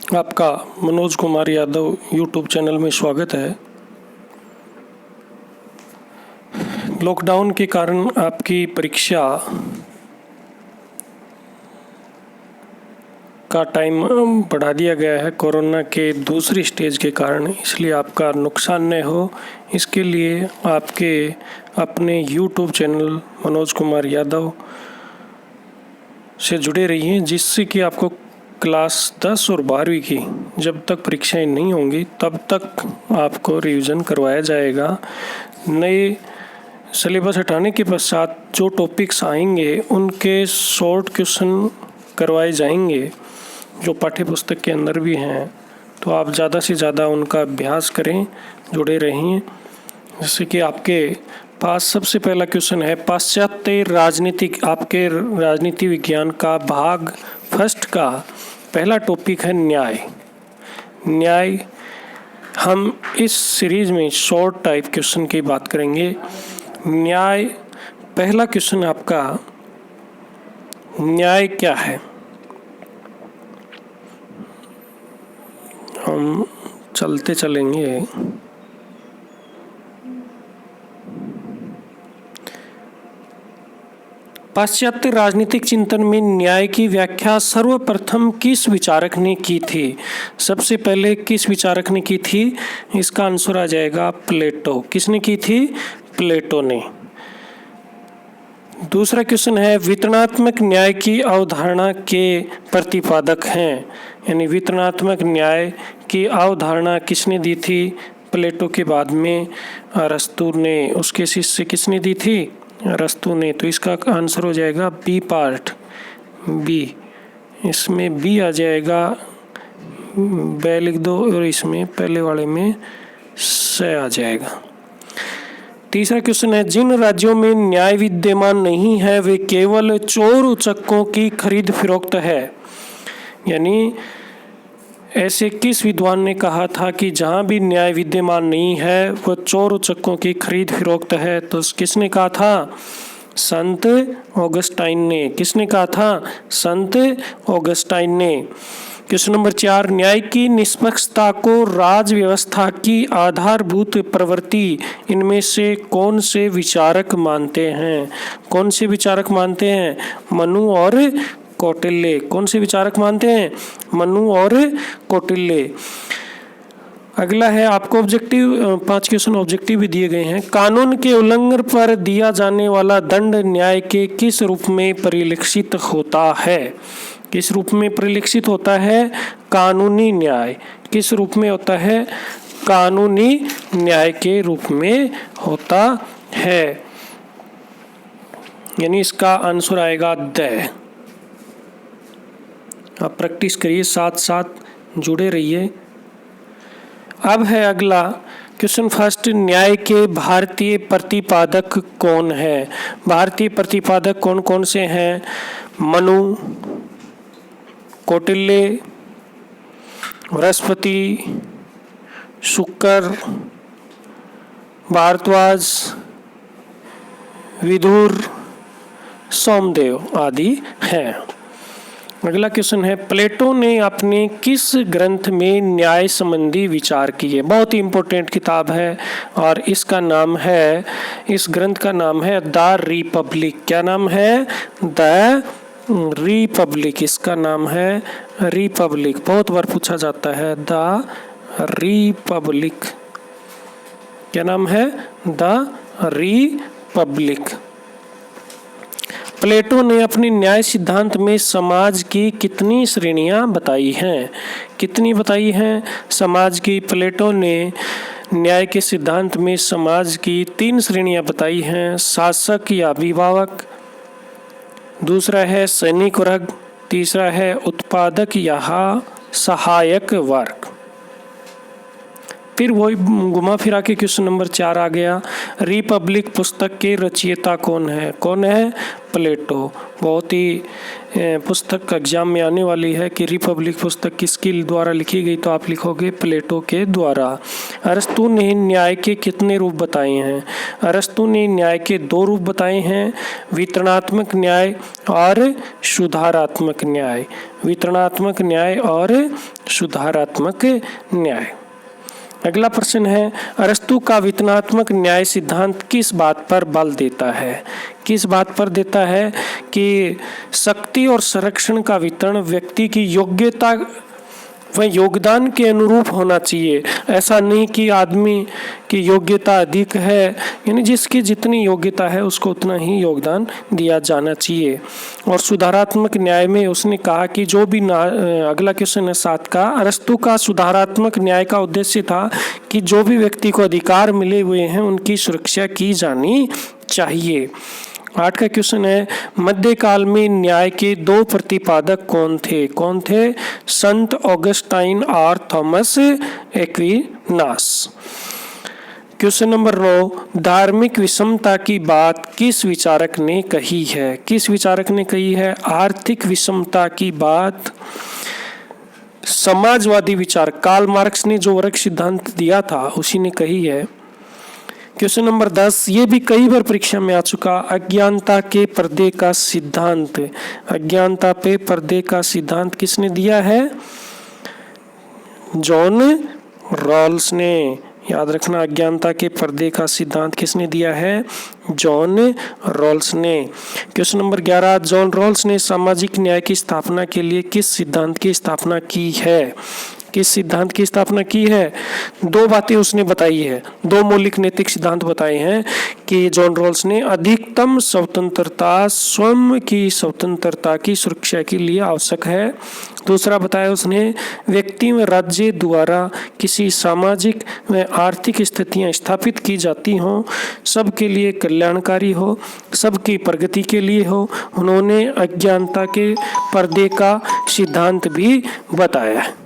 आपका Manoj Kumar Yadav YouTube channel में स्वागत है। लॉकडाउन के कारण आपकी परीक्षा का टाइम बढ़ा दिया गया है कोरोना के दूसरी स्टेज के कारण, इसलिए आपका नुकसान न हो इसके लिए आपके अपने यूट्यूब चैनल मनोज कुमार यादव से जुड़े रहिए, जिससे कि आपको क्लास 10 और 12वीं की जब तक परीक्षाएं नहीं होंगी तब तक आपको रिवीजन करवाया जाएगा। नए सिलेबस हटाने के पश्चात जो टॉपिक्स आएंगे उनके शॉर्ट क्वेश्चन करवाए जाएंगे जो पाठ्य पुस्तक के अंदर भी हैं, तो आप ज़्यादा से ज़्यादा उनका अभ्यास करें, जुड़े रहें। जैसे कि आपके पास सबसे पहला क्वेश्चन है पाश्चात्य राजनीतिक, आपके राजनीति विज्ञान का भाग फर्स्ट का पहला टॉपिक है न्याय। न्याय हम इस सीरीज में शॉर्ट टाइप क्वेश्चन की बात करेंगे। न्याय पहला क्वेश्चन आपका, न्याय क्या है? हम चलते चलेंगे। पाश्चात्य राजनीतिक चिंतन में न्याय की व्याख्या सर्वप्रथम किस विचारक ने की थी? सबसे पहले किस विचारक ने की थी? इसका आंसर आ जाएगा प्लेटो। किसने की थी? प्लेटो ने। दूसरा क्वेश्चन है वितरणात्मक न्याय की अवधारणा के प्रतिपादक हैं, यानी वितरणात्मक न्याय की अवधारणा किसने दी थी? प्लेटो के बाद में अरस्तु ने। उसके शिष्य किसने दी थी? अरस्तु ने। तो इसका आंसर हो जाएगा बी पार्ट, बी। इसमें बी आ जाएगा, ब लिख दो, और इसमें पहले वाले में स आ जाएगा। तीसरा क्वेश्चन है जिन राज्यों में न्याय विद्यमान नहीं है वे केवल चोर उचक्कों की खरीद फरोख्त है, यानी ऐसे किस विद्वान ने कहा था कि जहाँ भी न्याय विद्यमान नहीं है वह चोर उचक्कों की खरीद फरोख्त है? तो किसने कहा था? संत ऑगस्टाइन ने। किसने कहा था? संत ऑगस्टाइन ने। क्वेश्चन नंबर 4 न्याय की निष्पक्षता को राज व्यवस्था की आधारभूत प्रवृत्ति इनमें से कौन से विचारक मानते हैं? कौन से विचारक मानते हैं? मनु और कौटिल्य। कौन से विचारक मानते हैं? मनु और कौटिल्य। अगला है आपको ऑब्जेक्टिव, 5 क्वेश्चन ऑब्जेक्टिव भी दिए गए हैं। कानून के उल्लंघन पर दिया जाने वाला दंड न्याय के किस रूप में परिलक्षित होता है? किस रूप में परिलक्षित होता है? कानूनी न्याय। किस रूप में होता है? कानूनी न्याय के रूप में होता है, यानी इसका आंसर आएगा द। आप प्रैक्टिस करिए, साथ साथ जुड़े रहिए। अब है अगला क्वेश्चन फर्स्ट, न्याय के भारतीय प्रतिपादक कौन है? भारतीय प्रतिपादक कौन कौन से हैं? मनु, कौटिल्य, बृहस्पति, शुक्र, भारद्वाज, विदुर, सोमदेव आदि हैं। अगला क्वेश्चन है प्लेटो ने अपने किस ग्रंथ में न्याय संबंधी विचार किए? बहुत ही इंपॉर्टेंट किताब है और इसका नाम है, इस ग्रंथ का नाम है द रिपब्लिक। क्या नाम है? The Republic. इसका नाम है रिपब्लिक। बहुत बार पूछा जाता है द रिपब्लिक। क्या नाम है? The Republic. प्लेटो ने अपने न्याय सिद्धांत में समाज की कितनी श्रेणियां बताई हैं? कितनी बताई हैं समाज की? प्लेटो ने न्याय के सिद्धांत में समाज की 3 श्रेणियां बताई हैं। शासक या अभिभावक, दूसरा है सैनिक वर्ग, तीसरा है उत्पादक या सहायक वर्ग। फिर वही घुमा फिरा के क्वेश्चन नंबर 4 आ गया, रिपब्लिक पुस्तक के रचयिता कौन है? कौन है? प्लेटो। बहुत ही पुस्तक एग्जाम में आने वाली है कि रिपब्लिक पुस्तक किसके द्वारा लिखी गई, तो आप लिखोगे प्लेटो के द्वारा। अरस्तु ने न्याय के कितने रूप बताए हैं? अरस्तु ने न्याय के 2 रूप बताए हैं, वितरणात्मक न्याय और सुधारात्मक न्याय। वितरणात्मक न्याय और सुधारात्मक न्याय। अगला प्रश्न है, अरस्तु का वितरणात्मक न्याय सिद्धांत किस बात पर बल देता है? किस बात पर देता है कि शक्ति और संरक्षण का वितरण व्यक्ति की योग्यता व योगदान के अनुरूप होना चाहिए। ऐसा नहीं कि आदमी की योग्यता अधिक है, यानी जिसकी जितनी योग्यता है उसको उतना ही योगदान दिया जाना चाहिए। और सुधारात्मक न्याय में उसने कहा कि जो भी अगला क्वेश्चन है 7 का, अरस्तु का सुधारात्मक न्याय का उद्देश्य था कि जो भी व्यक्ति को अधिकार मिले हुए हैं उनकी सुरक्षा की जानी चाहिए। 8 का क्वेश्चन है, मध्यकाल में न्याय के 2 प्रतिपादक कौन थे? कौन थे? संत ऑगस्टाइन और थॉमस एक्विनास। क्वेश्चन नंबर 9, धार्मिक विषमता की बात किस विचारक ने कही है? किस विचारक ने कही है? आर्थिक विषमता की बात समाजवादी विचारक कार्ल मार्क्स ने जो वर्ग सिद्धांत दिया था उसी ने कही है। क्वेश्चन नंबर 10, ये भी कई बार परीक्षा में आ चुका, अज्ञानता के पर्दे का सिद्धांत। अज्ञानता पे पर्दे का सिद्धांत किसने दिया है? जॉन रॉल्स ने। याद रखना, अज्ञानता के पर्दे का सिद्धांत किसने दिया है? जॉन रॉल्स ने। क्वेश्चन नंबर 11, जॉन रॉल्स ने सामाजिक न्याय की स्थापना के लिए किस सिद्धांत की स्थापना की है? किस सिद्धांत की स्थापना की है? 2 बातें उसने बताई है, 2 मौलिक नैतिक सिद्धांत बताए हैं कि जॉन रॉल्स ने अधिकतम स्वतंत्रता स्वयं की स्वतंत्रता की सुरक्षा के लिए आवश्यक है। दूसरा बताया उसने, व्यक्ति व राज्य द्वारा किसी सामाजिक व आर्थिक स्थितियां स्थापित की जाती हों, सबके लिए कल्याणकारी हो, सबकी प्रगति के लिए हो। उन्होंने अज्ञानता के पर्दे का सिद्धांत भी बताया है।